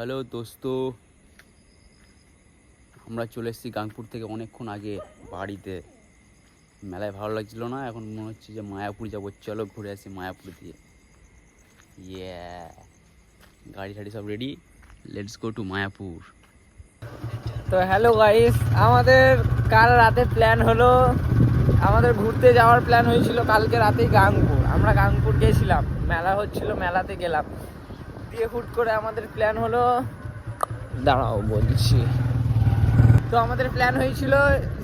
Hello দোস্ত, আমরা চলে এসেছি গাংপুর থেকে অনেকক্ষণ আগে বাড়িতে। মেলায় ভালো লাগছিল না, এখন মনে হচ্ছে যে মায়াপুর যাবো। চলো ঘুরে আসি মায়াপুর দিয়ে। গাড়ি টাড়ি সব ready, let's go to Mayapur. তো হ্যালো গাইস, আমাদের কাল রাতে প্ল্যান হলো, আমাদের ঘুরতে যাওয়ার প্ল্যান হয়েছিল কালকে রাতেই গাংপুর। আমরা গাংপুর গেছিলাম, মেলা হচ্ছিল, মেলাতে গেলাম। দিয়ে হুট করে আমাদের প্ল্যান হলো, দাঁড়াও বলছি। তো আমাদের প্ল্যান হয়েছিল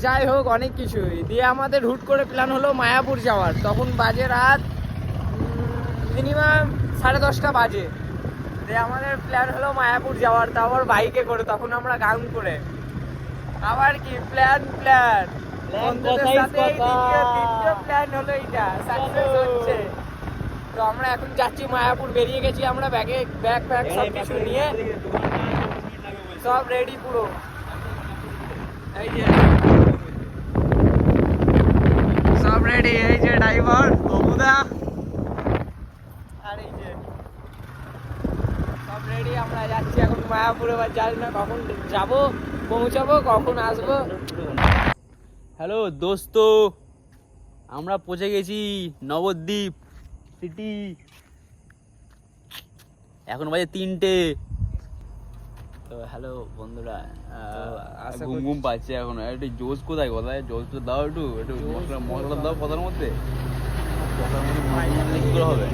যাই হোক অনেক কিছুই, দিয়ে আমাদের হুট করে প্ল্যান হলো মায়াপুর যাওয়ার। তখন বাজে রাত মিনিমাম 10:30 বাজে। দিয়ে আমাদের প্ল্যান হলো মায়াপুর যাওয়ার, তারপর বাইকে করে। তখন আমরা গাংপুরে আবার কি প্ল্যান বন্ধুদের সাথে দ্বিতীয় প্ল্যান হলো, এইটা সাকসেস হচ্ছে। তো আমরা এখন যাচ্ছি মায়াপুর, বেরিয়ে গেছি আমরা, ব্যাগ সব কিছু নিয়ে সব রেডি পুরো। এই যে সব রেডি, এই যে ড্রাইভার ববুদা, আর এই যে সব রেডি। আমরা যাচ্ছি এখন মায়াপুর। এবার জানি না কখন যাবো, পৌঁছাবো, কখন আসবো। হ্যালো দোস্ত, আমরা পৌঁছে গেছি নবদ্বীপ সিটি। এখন বাজে 3টে। তো হ্যালো বন্ধুরা, ঘুম ঘুম পাচ্ছে এখন। একটু জোস কোথায় জোস তো দাও, একটু মশলা দাও কথার মধ্যে। কি করে হবে?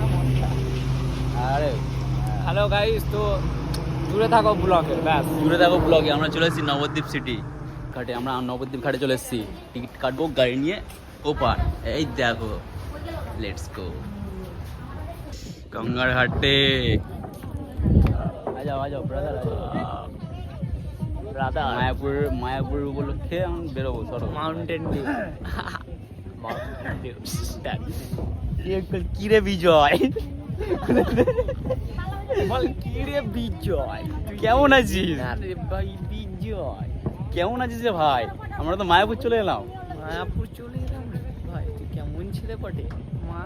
আরে হ্যালো গাইস, তো দূরে থাকো ব্লকে, ব্যাস দূরে থাকো ব্লগে। আমরা চলে এসেছি নবদ্বীপ সিটি ঘাটে। আমরা নবদ্বীপ ঘাটে চলে এসেছি, টিকিট কাটবো গাড়ি নিয়ে ওপার। এই দেখো, লেটস গো গঙ্গার ঘাটে। আজাও ব্রাদার, মায়াপুর উপলক্ষে আমি বেরোবো। সরো মাউন্টেন ডিউ। কিরে বিজয়, বল কি রে বিজয়, তুই কেমন আছিস? আরে ভাই বিজয়, কেমন আছিস রে ভাই? আমরা তো মায়াপুর চলে এলাম। মায়াপুর চলে এলাম রে ভাই, তুই কেমন ছেলে বটে। মা